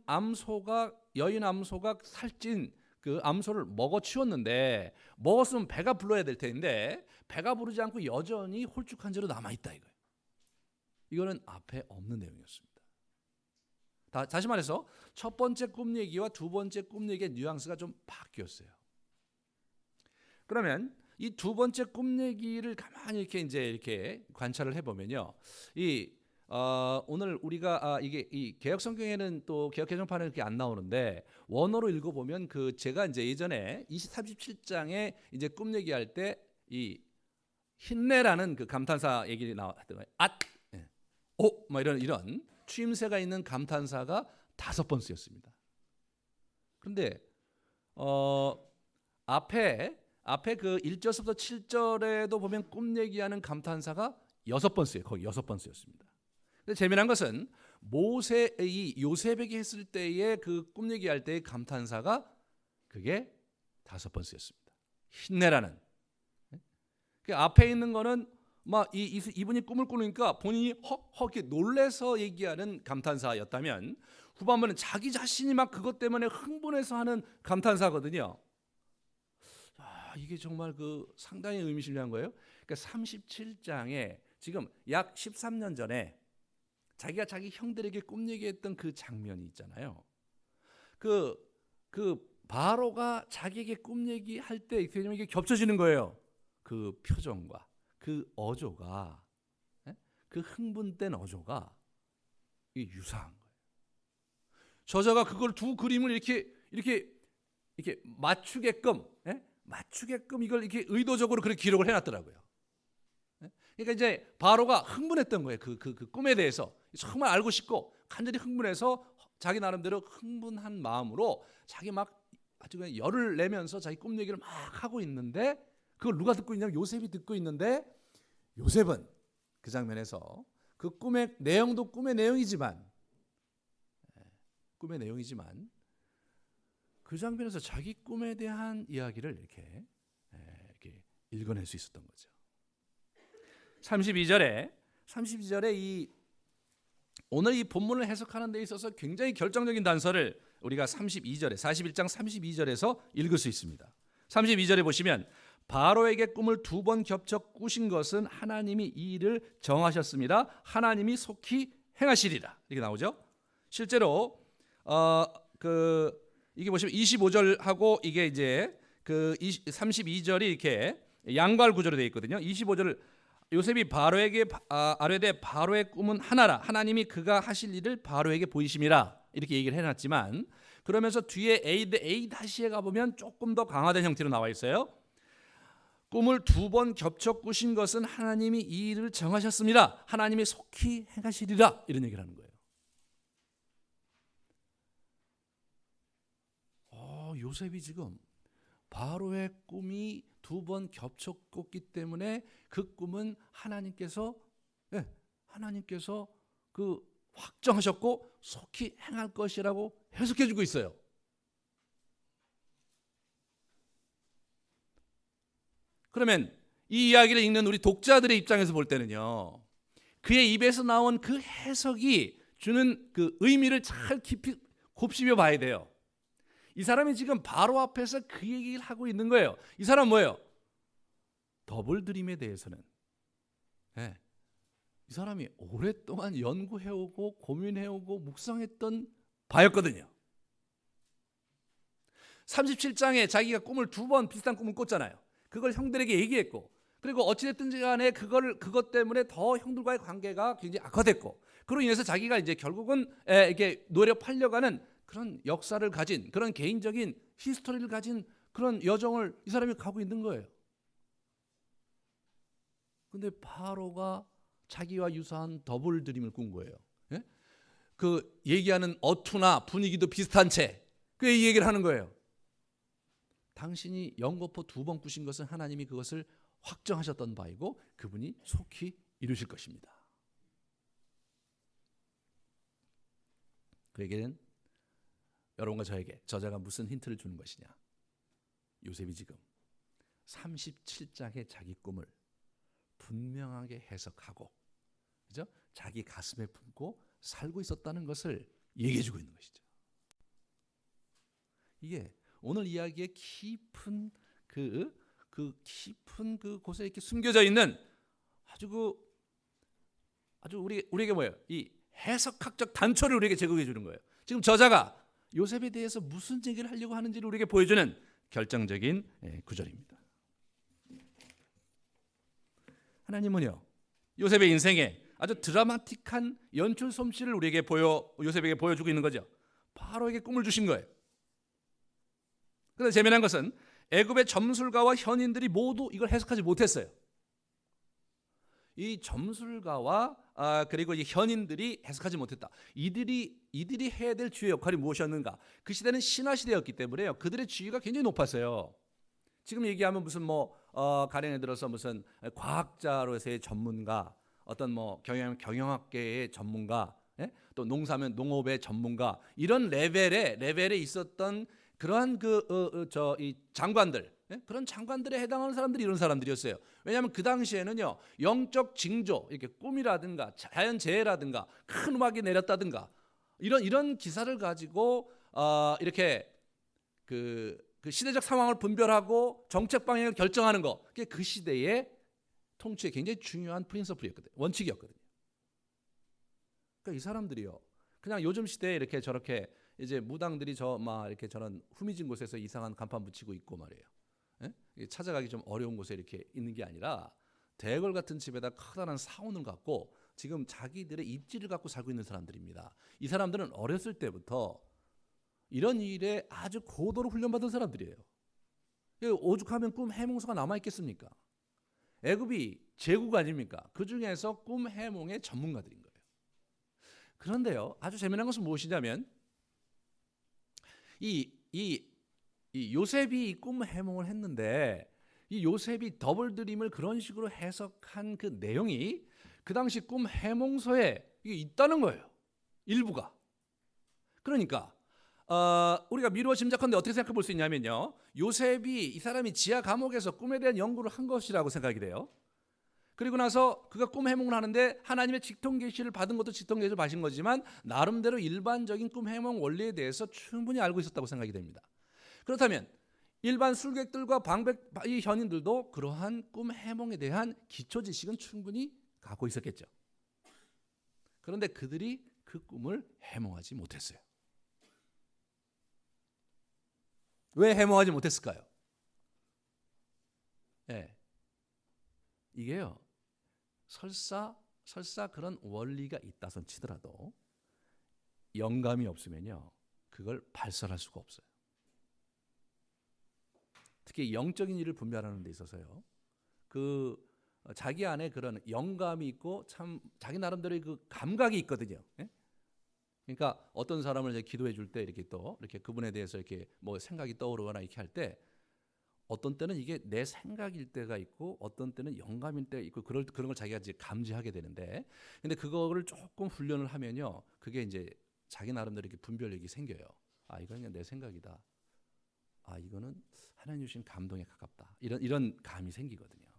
Speaker 1: 암소가 여인 암소가 살찐 그 암소를 먹어 치웠는데 먹었으면 배가 불러야 될 텐데 배가 부르지 않고 여전히 홀쭉한 채로 남아 있다 이거예요. 이거는 앞에 없는 내용이었습니다. 다시 말해서 첫 번째 꿈 얘기와 두 번째 꿈 얘기의 뉘앙스가 좀 바뀌었어요. 그러면 이 두 번째 꿈 얘기를 가만히 이렇게 관찰을 해보면요, 오늘 우리가 이게 이 개역 성경에는 또 개역 개정판에 이렇게 안 나오는데 원어로 읽어보면 제가 이제 예전에 37장에 이제 꿈 얘기할 때 이 힘내라는 그 감탄사 얘기가 나왔던 거예요. 막 이런 추임새가 있는 감탄사가 5번 쓰였습니다. 그런데 앞에 그 1절부터 7절에도 보면 꿈 얘기하는 감탄사가 6번 쓰여요. 거기 6번 쓰였습니다. 근데 재미난 것은 요셉에게 했을 때의 그 꿈 얘기할 때의 감탄사가 그게 5번 쓰였습니다. 힘내라는. 그 앞에 있는 거는 이분이 꿈을 꾸니까 본인이 이렇게 놀래서 얘기하는 감탄사였다면 후반부는 자기 자신이 막 그것 때문에 흥분해서 하는 감탄사거든요. 이게 정말 상당히 의미심장한 거예요. 그러니까 37장에 지금 약 13년 전에 자기가 자기 형들에게 꿈 얘기했던 그 장면이 있잖아요. 그 바로가 자기에게 꿈 얘기할 때 이게 겹쳐지는 거예요. 그 표정과 그 어조가, 그 흥분된 어조가 이게 유사한 거예요. 저자가 그걸 두 그림을 이렇게 맞추게끔 이걸 이렇게 의도적으로 그렇게 기록을 해놨더라고요. 그러니까 이제 바로가 흥분했던 거예요. 그 꿈에 대해서 정말 알고 싶고 간절히 흥분해서 자기 나름대로 흥분한 마음으로 자기 막 아주 그냥 열을 내면서 자기 꿈 얘기를 막 하고 있는데 그걸 누가 듣고 있냐면 요셉이 듣고 있는데 요셉은 그 장면에서 그 꿈의 내용도 꿈의 내용이지만 그 장면에서 자기 꿈에 대한 이야기를 이렇게 읽어낼 수 있었던 거죠. 32절에 이 오늘 이 본문을 해석하는 데 있어서 굉장히 결정적인 단서를 우리가 32절에 41장 32절에서 읽을 수 있습니다. 32절에 보시면 바로에게 꿈을 2번 겹쳐 꾸신 것은 하나님이 이 일을 정하셨습니다. 하나님이 속히 행하시리라. 이렇게 나오죠. 실제로 이게 보시면 25절하고 이게 이제 32절이 이렇게 양발 구조로 되어 있거든요. 25절을 요셉이 바로에게 아뢰되 바로의 꿈은 하나라. 하나님이 그가 하실 일을 바로에게 보이심이라. 이렇게 얘기를 해놨지만 그러면서 뒤에 A 다시에 가보면 조금 더 강화된 형태로 나와 있어요. 꿈을 2번 겹쳐 꾸신 것은 하나님이 이 일을 정하셨습니다. 하나님이 속히 행하시리라. 이런 얘기를 하는 거예요. 요셉이 지금 바로의 꿈이 2번 겹쳐 꿨기 때문에 그 꿈은 하나님께서 그 확정하셨고 속히 행할 것이라고 해석해 주고 있어요. 그러면 이 이야기를 읽는 우리 독자들의 입장에서 볼 때는요, 그의 입에서 나온 그 해석이 주는 그 의미를 잘 깊이 곱씹어 봐야 돼요. 이 사람이 지금 바로 앞에서 그 얘기를 하고 있는 거예요. 이 사람 뭐예요? 더블 드림에 대해서는 이 사람이 오랫동안 연구해오고 고민해오고 묵상했던 바였거든요. 37장에 자기가 꿈을 2번 비슷한 꿈을 꿨잖아요. 그걸 형들에게 얘기했고, 그리고 어찌됐든지 간에 그것 때문에 더 형들과의 관계가 굉장히 악화됐고, 그로 인해서 자기가 이제 결국은 이렇게 노력하려가는 그런 역사를 가진, 그런 개인적인 히스토리를 가진 그런 여정을 이 사람이 가고 있는 거예요. 근데 바로가 자기와 유사한 더블 드림을 꾼 거예요. 그 얘기하는 어투나 분위기도 비슷한 채 그 얘기를 하는 거예요. 당신이 연거푸 2번 꾸신 것은 하나님이 그것을 확정하셨던 바이고 그분이 속히 이루실 것입니다. 그에게는 여러분과 저에게 저자가 무슨 힌트를 주는 것이냐? 요셉이 지금 37장의 자기 꿈을 분명하게 해석하고, 그죠? 자기 가슴에 품고 살고 있었다는 것을 얘기해 주고 있는 것이죠. 이게 오늘 이야기의 깊은 깊은 그곳에 이렇게 숨겨져 있는 아주 우리에게 뭐예요? 이 해석학적 단초를 우리에게 제공해 주는 거예요. 지금 저자가 요셉에 대해서 무슨 얘기를 하려고 하는지를 우리에게 보여주는 결정적인 구절입니다. 하나님은요, 요셉의 인생에 아주 드라마틱한 연출 솜씨를 요셉에게 보여주고 있는 거죠. 바로에게 꿈을 주신 거예요. 그런데 재미난 것은 애굽의 점술가와 현인들이 모두 이걸 해석하지 못했어요. 이 점술가와 그리고 이 현인들이 해석하지 못했다. 이들이 해야 될 주의 역할이 무엇이었는가? 그 시대는 신화 시대였기 때문에요. 그들의 지위가 굉장히 높았어요. 지금 얘기하면 무슨 가령에 들어서 무슨 과학자로서의 전문가, 어떤 경영학계의 전문가, 또 농사면 농업의 전문가, 이런 레벨에 있었던 그러한 이 장관들, 그런 장관들에 해당하는 사람들이 이런 사람들이었어요. 왜냐하면 그 당시에는요, 영적 징조, 이렇게 꿈이라든가 자연재해라든가 큰 음악이 내렸다든가 이런 기사를 가지고 이렇게 그 시대적 상황을 분별하고 정책 방향을 결정하는 거, 그게 그 시대의 통치의 굉장히 중요한 프린서플이었거든요. 원칙이었거든요. 그러니까 이 사람들이요, 그냥 요즘 시대에 이렇게 저렇게 이제 무당들이 이렇게 저런 후미진 곳에서 이상한 간판 붙이고 있고 말이에요. 찾아가기 좀 어려운 곳에 이렇게 있는 게 아니라 대궐 같은 집에다 커다란 사원을 갖고 지금 자기들의 입지를 갖고 살고 있는 사람들입니다. 이 사람들은 어렸을 때부터 이런 일에 아주 고도로 훈련받은 사람들이에요. 오죽하면 꿈 해몽서가 남아있겠습니까? 애굽이 제국 아닙니까? 그 중에서 꿈 해몽의 전문가들인 거예요. 그런데요, 아주 재미난 것은 무엇이냐면 이 요셉이 이 꿈 해몽을 했는데, 이 요셉이 더블 드림을 그런 식으로 해석한 그 내용이 그 당시 꿈 해몽서에 이게 있다는 거예요. 일부가. 그러니까 우리가 미루어 짐작하는데 어떻게 생각해 볼 수 있냐면요, 요셉이 이 사람이 지하 감옥에서 꿈에 대한 연구를 한 것이라고 생각이 돼요. 그리고 나서 그가 꿈 해몽을 하는데 하나님의 직통 계시를 받은 것도 직통 계시를 받은 거지만 나름대로 일반적인 꿈 해몽 원리에 대해서 충분히 알고 있었다고 생각이 됩니다. 그렇다면 일반 술객들과 방백 이 현인들도 그러한 꿈 해몽에 대한 기초 지식은 충분히 갖고 있었겠죠. 그런데 그들이 그 꿈을 해몽하지 못했어요. 왜 해몽하지 못했을까요? 네. 이게요, 설사 그런 원리가 있다선 치더라도 영감이 없으면요, 그걸 발설할 수가 없어요. 특히 영적인 일을 분별하는 데 있어서요, 그 자기 안에 그런 영감이 있고 참 자기 나름대로의 그 감각이 있거든요. 예? 그러니까 어떤 사람을 이제 기도해 줄 때 이렇게 또 이렇게 그분에 대해서 이렇게 뭐 생각이 떠오르거나 이렇게 할 때 어떤 때는 이게 내 생각일 때가 있고 어떤 때는 영감일 때가 있고 그런 걸 자기가 이제 감지하게 되는데, 근데 그거를 조금 훈련을 하면요, 그게 이제 자기 나름대로 이렇게 분별력이 생겨요. 아, 이건 그냥 내 생각이다. 아, 이거는 하나님 주신 감동에 가깝다. 이런 감이 생기거든요.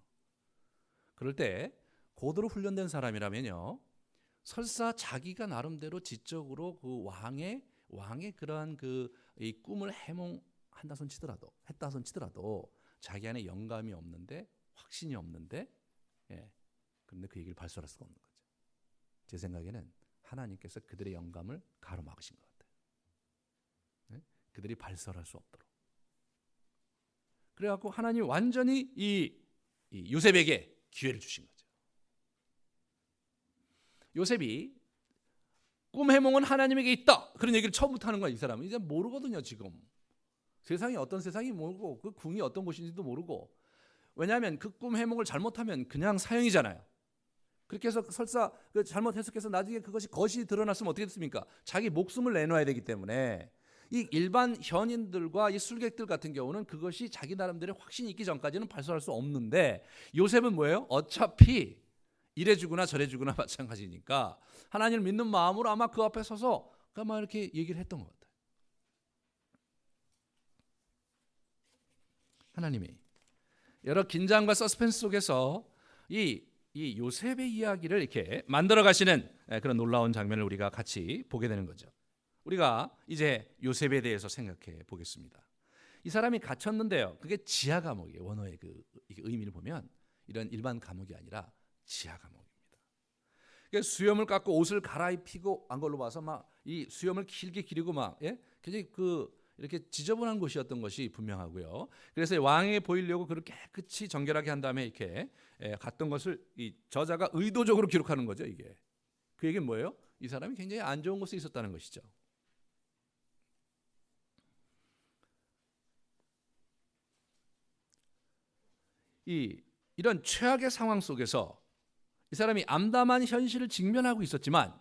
Speaker 1: 그럴 때 고도로 훈련된 사람이라면요, 설사 자기가 나름대로 지적으로 그 왕의 그러한 그 이 꿈을 해몽한다손 치더라도 자기 안에 영감이 없는데, 확신이 없는데, 예, 그런데 그 얘기를 발설할 수가 없는 거죠. 제 생각에는 하나님께서 그들의 영감을 가로막으신 것 같아요. 예? 그들이 발설할 수 없도록. 그래갖고 하나님이 완전히 이 요셉에게 기회를 주신 거죠. 요셉이 꿈 해몽은 하나님에게 있다, 그런 얘기를 처음부터 하는 거야. 이 사람은 이제 모르거든요. 지금 세상이 어떤 세상이 모르고 그 궁이 어떤 곳인지도 모르고. 왜냐하면 그 꿈 해몽을 잘못하면 그냥 사형이잖아요. 그렇게 해서 설사 잘못 해석해서 나중에 그것이 거짓이 드러났으면 어떻게 됐습니까? 자기 목숨을 내놔야 되기 때문에 이 일반 현인들과 이 술객들 같은 경우는 그것이 자기 나름대로 확신이 있기 전까지는 발설할 수 없는데, 요셉은 뭐예요? 어차피 이래 주거나 저래 주거나 마찬가지니까 하나님을 믿는 마음으로 아마 그 앞에 서서 아마 이렇게 얘기를 했던 것 같아요. 하나님이 여러 긴장과 서스펜스 속에서 이 요셉의 이야기를 이렇게 만들어 가시는 그런 놀라운 장면을 우리가 같이 보게 되는 거죠. 우리가 이제 요셉에 대해서 생각해 보겠습니다. 이 사람이 갇혔는데요, 그게 지하 감옥이에요. 원어의 그 의미를 보면 이런 일반 감옥이 아니라 지하 감옥입니다. 그러니까 수염을 깎고 옷을 갈아입히고 한 걸로 봐서 막 이 수염을 길게 기르고 막, 예? 굉장히 이렇게 지저분한 곳이었던 것이 분명하고요. 그래서 왕에게 보이려고 그렇게 깨끗이 정결하게 한 다음에 이렇게 갔던 것을 이 저자가 의도적으로 기록하는 거죠. 이게 그 얘기는 뭐예요? 이 사람이 굉장히 안 좋은 곳에 있었다는 것이죠. 이런 최악의 상황 속에서 이 사람이 암담한 현실을 직면하고 있었지만,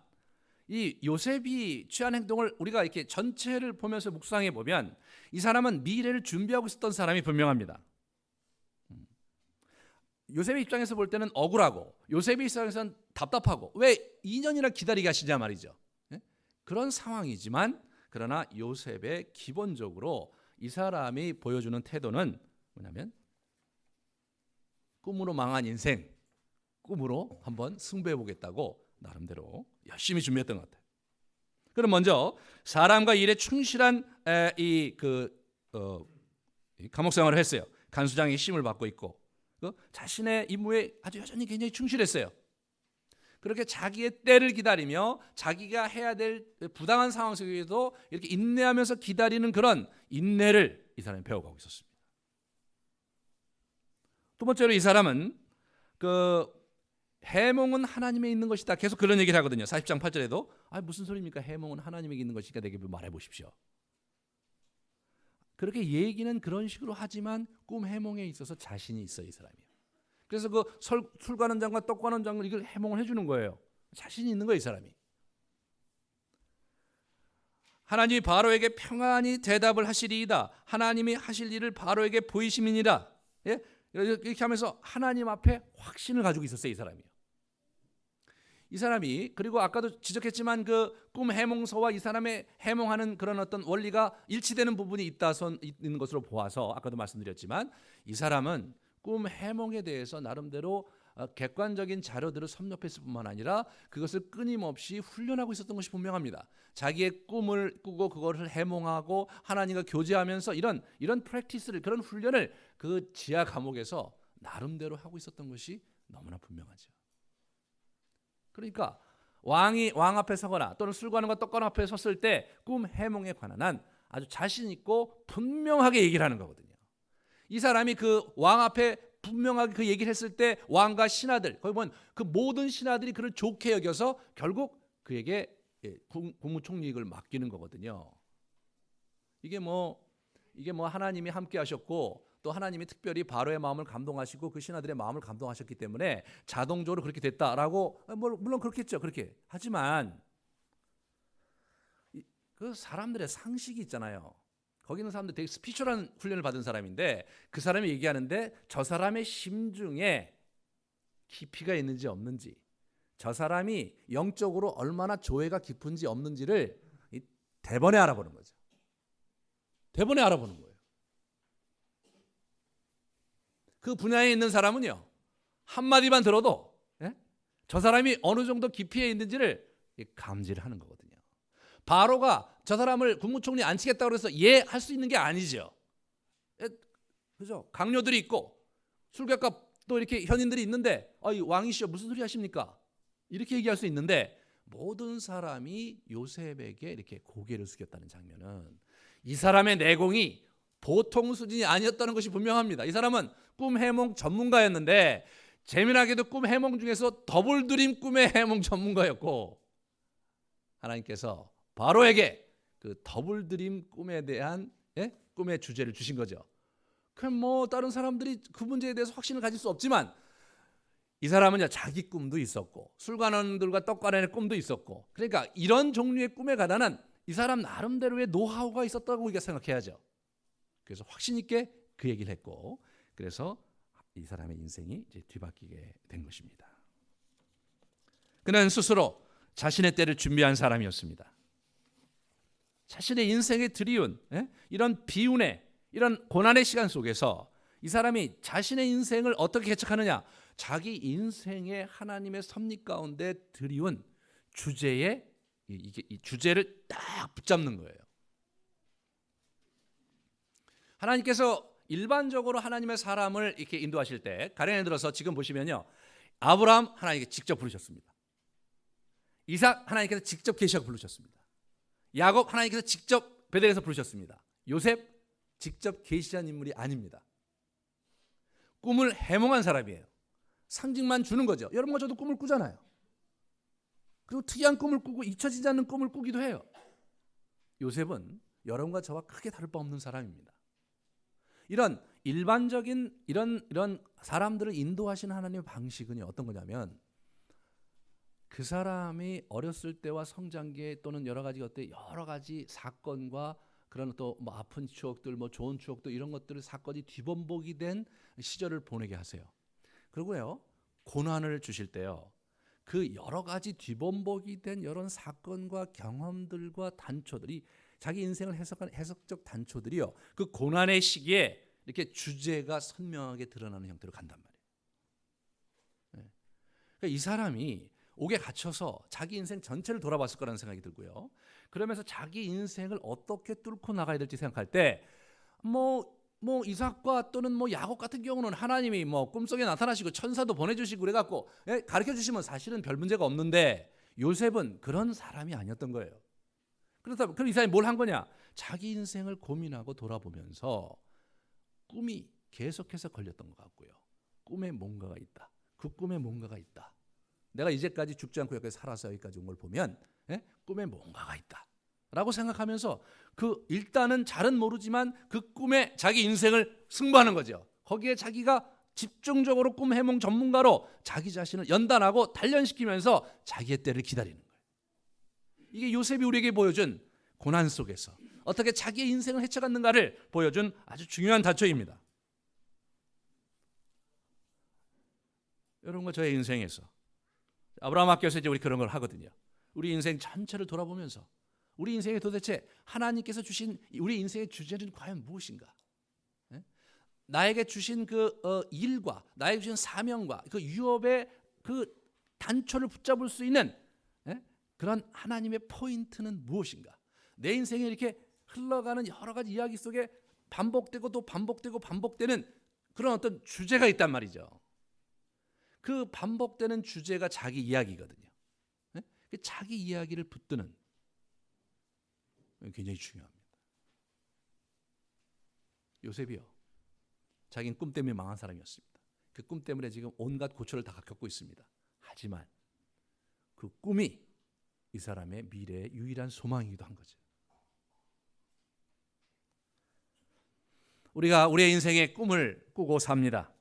Speaker 1: 이 요셉이 취한 행동을 우리가 이렇게 전체를 보면서 묵상해 보면 이 사람은 미래를 준비하고 있었던 사람이 분명합니다. 요셉의 입장에서 볼 때는 억울하고, 요셉의 입장에서는 답답하고, 왜 2년이나 기다리게 하시냐 말이죠. 그런 상황이지만, 그러나 요셉의 기본적으로 이 사람이 보여주는 태도는 뭐냐면, 꿈으로 망한 인생, 꿈으로 한번 승부해 보겠다고 나름대로 열심히 준비했던 것 같아요. 그럼 먼저 사람과 일에 충실한 감옥 생활을 했어요. 간수장의 힘을 받고 있고, 자신의 임무에 아주 여전히 굉장히 충실했어요. 그렇게 자기의 때를 기다리며 자기가 해야 될 부당한 상황 속에도 이렇게 인내하면서 기다리는 그런 인내를 이 사람이 배워가고 있었습니다. 두 번째로 이 사람은 해몽은 하나님에 있는 것이다, 계속 그런 얘기를 하거든요. 40장 8절에도 무슨 소리입니까? 해몽은 하나님에게 있는 것이니까 내게 말해 보십시오. 그렇게 얘기는 그런 식으로 하지만 꿈 해몽에 있어서 자신이 있어요, 이 사람이요. 그래서 그 술관원장과 떡관원장을 이걸 해몽을 해주는 거예요. 자신이 있는 거예요, 이 사람이. 하나님이 바로에게 평안히 대답을 하시리이다. 하나님이 하실 일을 바로에게 보이심이니라. 예? 이렇게 하면서 하나님 앞에 확신을 가지고 있었어요, 이 사람이요. 이 사람이, 그리고 아까도 지적했지만 그 꿈 해몽서와 이 사람의 해몽하는 그런 어떤 원리가 일치되는 부분이 있는 것으로 보아서 아까도 말씀드렸지만, 이 사람은 꿈 해몽에 대해서 나름대로 객관적인 자료들을 섭렵했을 뿐만 아니라 그것을 끊임없이 훈련하고 있었던 것이 분명합니다. 자기의 꿈을 꾸고 그것을 해몽하고 하나님과 교제하면서 이런 프랙티스를, 그런 훈련을 그 지하 감옥에서 나름대로 하고 있었던 것이 너무나 분명하죠. 그러니까 왕 앞에 서거나 또는 술관원과 떡관 앞에 섰을 때 꿈 해몽에 관한 한 아주 자신 있고 분명하게 얘기를 하는 거거든요. 이 사람이 그 왕 앞에 분명하게 그 얘기를 했을 때 왕과 신하들, 거기 보면 그 모든 신하들이 그를 좋게 여겨서 결국 그에게 국무총리직을 맡기는 거거든요. 이게 뭐 하나님이 함께 하셨고 또 하나님이 특별히 바로의 마음을 감동하시고 그 신하들의 마음을 감동하셨기 때문에 자동적으로 그렇게 됐다라고, 물론 그렇겠죠. 그렇게. 하지만 그 사람들의 상식이 있잖아요. 거기 있는 사람들 되게 스피추얼한 훈련을 받은 사람인데 그 사람이 얘기하는데 저 사람의 심중에 깊이가 있는지 없는지, 저 사람이 영적으로 얼마나 조회가 깊은지 없는지를 대번에 알아보는 거죠. 대번에 알아보는 거예요. 그 분야에 있는 사람은요, 한마디만 들어도 저 사람이 어느 정도 깊이에 있는지를 감지를 하는 거거든요. 바로가 저 사람을 국무총리 앉히겠다고 해서 할 수 있는 게 아니죠. 그죠? 강요들이 있고 술객과 또 이렇게 현인들이 있는데 왕이시여 무슨 소리 하십니까? 이렇게 얘기할 수 있는데 모든 사람이 요셉에게 이렇게 고개를 숙였다는 장면은 이 사람의 내공이 보통 수준이 아니었다는 것이 분명합니다. 이 사람은 꿈 해몽 전문가였는데 재미나게도 꿈 해몽 중에서 더블드림 꿈의 해몽 전문가였고 하나님께서 바로에게 그 더블드림 꿈에 대한 꿈의 주제를 주신 거죠. 그럼 뭐 다른 사람들이 그 문제에 대해서 확신을 가질 수 없지만 이 사람은 자기 꿈도 있었고 술관원들과 떡관원의 꿈도 있었고, 그러니까 이런 종류의 꿈에 관한 이 사람 나름대로의 노하우가 있었다고 우리가 생각해야죠. 그래서 확신 있게 그 얘기를 했고, 그래서 이 사람의 인생이 이제 뒤바뀌게 된 것입니다. 그는 스스로 자신의 때를 준비한 사람이었습니다. 자신의 인생에 드리운 이런 비운의, 이런 고난의 시간 속에서 이 사람이 자신의 인생을 어떻게 개척하느냐, 자기 인생의 하나님의 섭리 가운데 드리운 주제에 이 주제를 딱 붙잡는 거예요. 하나님께서 일반적으로 하나님의 사람을 이렇게 인도하실 때, 가령에 들어서 지금 보시면요, 아브라함 하나님께 직접 부르셨습니다. 이삭 하나님께서 직접 계시하고 부르셨습니다. 야곱 하나님께서 직접 베델에서 부르셨습니다. 요셉 직접 계시한 인물이 아닙니다. 꿈을 해몽한 사람이에요. 상징만 주는 거죠. 여러분과 저도 꿈을 꾸잖아요. 그리고 특이한 꿈을 꾸고 잊혀지지 않는 꿈을 꾸기도 해요. 요셉은 여러분과 저와 크게 다를 바 없는 사람입니다. 이런 일반적인 이런 사람들을 인도하시는 하나님의 방식은 어떤 거냐면, 그 사람이 어렸을 때와 성장기 또는 여러 가지 사건과 그런 또 뭐 아픈 추억들, 뭐 좋은 추억들, 이런 것들을 사건이 뒤범벅이 된 시절을 보내게 하세요. 그리고요, 고난을 주실 때요, 그 여러 가지 뒤범벅이 된 이런 사건과 경험들과 단초들이, 자기 인생을 해석한 해석적 단초들이요, 그 고난의 시기에 이렇게 주제가 선명하게 드러나는 형태로 간단 말이에요. 그러니까 이 사람이 옥에 갇혀서 자기 인생 전체를 돌아봤을 거라는 생각이 들고요. 그러면서 자기 인생을 어떻게 뚫고 나가야 될지 생각할 때, 뭐 이삭과 또는 뭐 야곱 같은 경우는 하나님이 뭐 꿈속에 나타나시고 천사도 보내주시고 그래갖고 가르쳐 주시면 사실은 별 문제가 없는데, 요셉은 그런 사람이 아니었던 거예요. 그럼 이 사람이 뭘 한 거냐? 자기 인생을 고민하고 돌아보면서 꿈이 계속해서 걸렸던 것 같고요. 꿈에 뭔가가 있다. 그 꿈에 뭔가가 있다. 내가 이제까지 죽지 않고 여기까지 살아서 여기까지 온 걸 보면 꿈에 뭔가가 있다 라고 생각하면서 일단은 잘은 모르지만 그 꿈에 자기 인생을 승부하는 거죠. 거기에 자기가 집중적으로 꿈 해몽 전문가로 자기 자신을 연단하고 단련시키면서 자기의 때를 기다리는 거예요. 이게 요셉이 우리에게 보여준 고난 속에서 어떻게 자기의 인생을 헤쳐갔는가를 보여준 아주 중요한 단초입니다. 여러분과 저의 인생에서, 아브라함 학교에서 이제 우리 그런 걸 하거든요. 우리 인생 전체를 돌아보면서 우리 인생에 도대체 하나님께서 주신 우리 인생의 주제는 과연 무엇인가? 나에게 주신 그 일과 나에게 주신 사명과 그 유업의 그 단초를 붙잡을 수 있는 그런 하나님의 포인트는 무엇인가? 내 인생에 이렇게 흘러가는 여러 가지 이야기 속에 반복되고 또 반복되고 반복되는 그런 어떤 주제가 있단 말이죠. 그 반복되는 주제가 자기 이야기거든요. 자기 이야기를 붙드는 굉장히 중요합니다. 요셉이요, 자기는 꿈 때문에 망한 사람이었습니다. 그 꿈 때문에 지금 온갖 고초를 다 겪고 있습니다. 하지만 그 꿈이 이 사람의 미래의 유일한 소망이기도 한 거죠. 우리가 우리의 인생의 꿈을 꾸고 삽니다.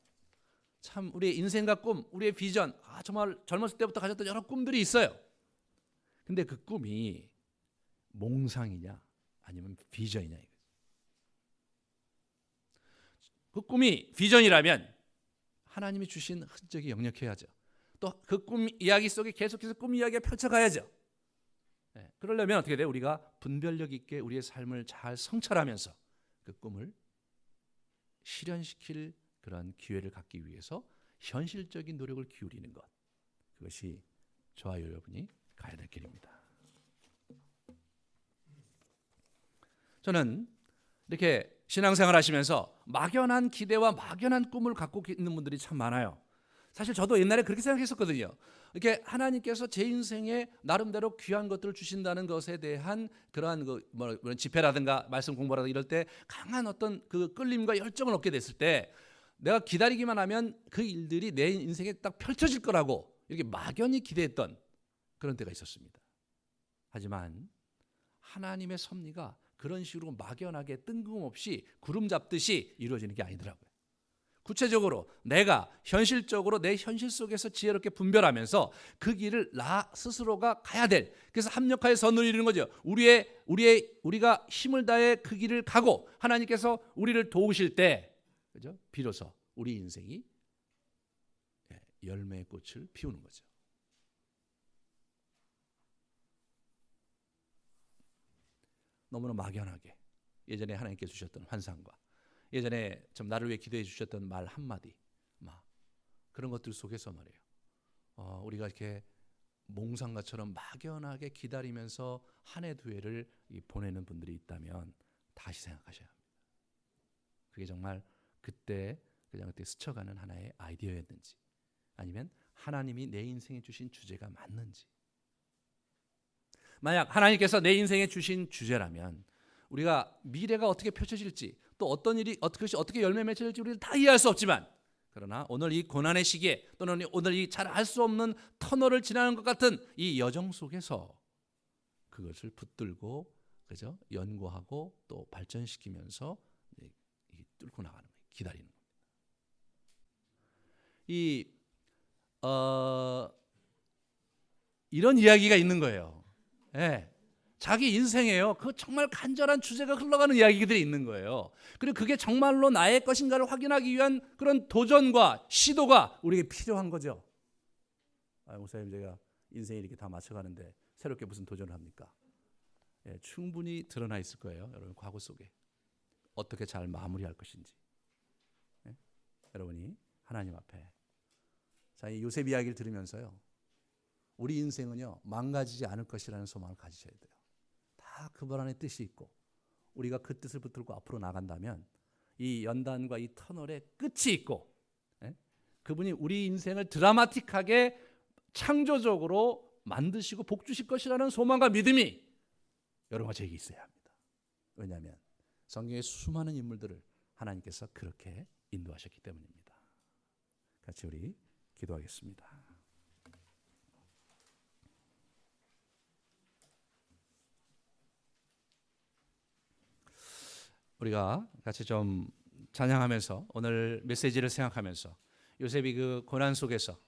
Speaker 1: 참 우리의 인생과 꿈, 우리의 비전, 정말 젊었을 때부터 가졌던 여러 꿈들이 있어요. 근데 그 꿈이 몽상이냐 아니면 비전이냐 이거죠. 그 꿈이 비전이라면 하나님이 주신 흔적이 역력해야죠. 또 그 꿈 이야기 속에 계속해서 꿈 이야기가 펼쳐가야죠. 그러려면 어떻게 돼요? 우리가 분별력 있게 우리의 삶을 잘 성찰하면서 그 꿈을 실현시킬 그런 기회를 갖기 위해서 현실적인 노력을 기울이는 것, 그것이 저와 여러분이 가야 될 길입니다. 저는 이렇게 신앙생활 하시면서 막연한 기대와 막연한 꿈을 갖고 있는 분들이 참 많아요. 사실 저도 옛날에 그렇게 생각했었거든요. 이렇게 하나님께서 제 인생에 나름대로 귀한 것들을 주신다는 것에 대한 그러한 집회라든가 말씀 공부라든가 이럴 때 강한 어떤 그 끌림과 열정을 얻게 됐을 때 내가 기다리기만 하면 그 일들이 내 인생에 딱 펼쳐질 거라고 이렇게 막연히 기대했던 그런 때가 있었습니다. 하지만 하나님의 섭리가 그런 식으로 막연하게 뜬금없이 구름 잡듯이 이루어지는 게 아니더라고요. 구체적으로 내가 현실적으로 내 현실 속에서 지혜롭게 분별하면서 그 길을 나 스스로가 가야 될, 그래서 합력하여 선을 이루는 거죠. 우리가 힘을 다해 그 길을 가고 하나님께서 우리를 도우실 때, 그죠? 비로소 우리 인생이 열매의 꽃을 피우는 거죠. 너무나 막연하게 예전에 하나님께 주셨던 환상과 예전에 좀 나를 위해 기도해 주셨던 말 한마디, 그런 것들 속에서 말이에요. 우리가 이렇게 몽상가처럼 막연하게 기다리면서 한 해 두 해를 보내는 분들이 있다면 다시 생각하셔야 합니다. 그게 정말 그때 스쳐가는 하나의 아이디어였는지, 아니면 하나님이 내 인생에 주신 주제가 맞는지. 만약 하나님께서 내 인생에 주신 주제라면 우리가 미래가 어떻게 펼쳐질지, 또 어떤 일이 어떻게 열매 맺힐지 우리는 다 이해할 수 없지만, 그러나 오늘 이 고난의 시기에 또는 오늘 이 잘 알 수 없는 터널을 지나는 것 같은 이 여정 속에서 그것을 붙들고, 그죠? 연구하고 또 발전시키면서 뚫고 나가는 거예요. 기다리는 겁니다. 이런 이야기가 있는 거예요. 자기 인생에요, 그 정말 간절한 주제가 흘러가는 이야기들이 있는 거예요. 그리고 그게 정말로 나의 것인가를 확인하기 위한 그런 도전과 시도가 우리에게 필요한 거죠. 목사님, 제가 인생이 이렇게 다 맞춰가는데 새롭게 무슨 도전을 합니까? 충분히 드러나 있을 거예요. 여러분 과거 속에 어떻게 잘 마무리할 것인지. 여러분이 하나님 앞에, 이 요셉 이야기를 들으면서요, 우리 인생은요 망가지지 않을 것이라는 소망을 가지셔야 돼요. 다 그분 안에 뜻이 있고 우리가 그 뜻을 붙들고 앞으로 나간다면 이 연단과 이 터널에 끝이 있고, 그분이 우리 인생을 드라마틱하게 창조적으로 만드시고 복주실 것이라는 소망과 믿음이 여러분과 저에게 있어야 합니다. 왜냐하면 성경의 수많은 인물들을 하나님께서 그렇게 인도하셨기 때문입니다. 같이 우리 기도하겠습니다. 우리가 같이 좀 찬양하면서 오늘 메시지를 생각하면서 요셉이 그 고난 속에서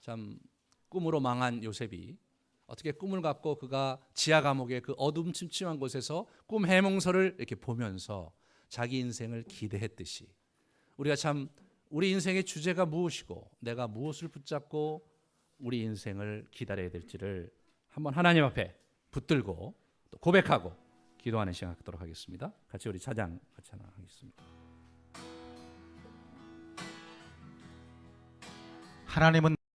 Speaker 1: 참 꿈으로 망한 요셉이 어떻게 꿈을 갖고 그가 지하 감옥의 그 어둠침침한 곳에서 꿈 해몽서를 이렇게 보면서 자기 인생을 기대했듯이 우리가 참 우리 인생의 주제가 무엇이고 내가 무엇을 붙잡고 우리 인생을 기다려야 될지를 한번 하나님 앞에 붙들고 또 고백하고 기도하는 시간 갖도록 하겠습니다. 같이 우리 찬양 같이 하겠습니다.
Speaker 3: 하나님은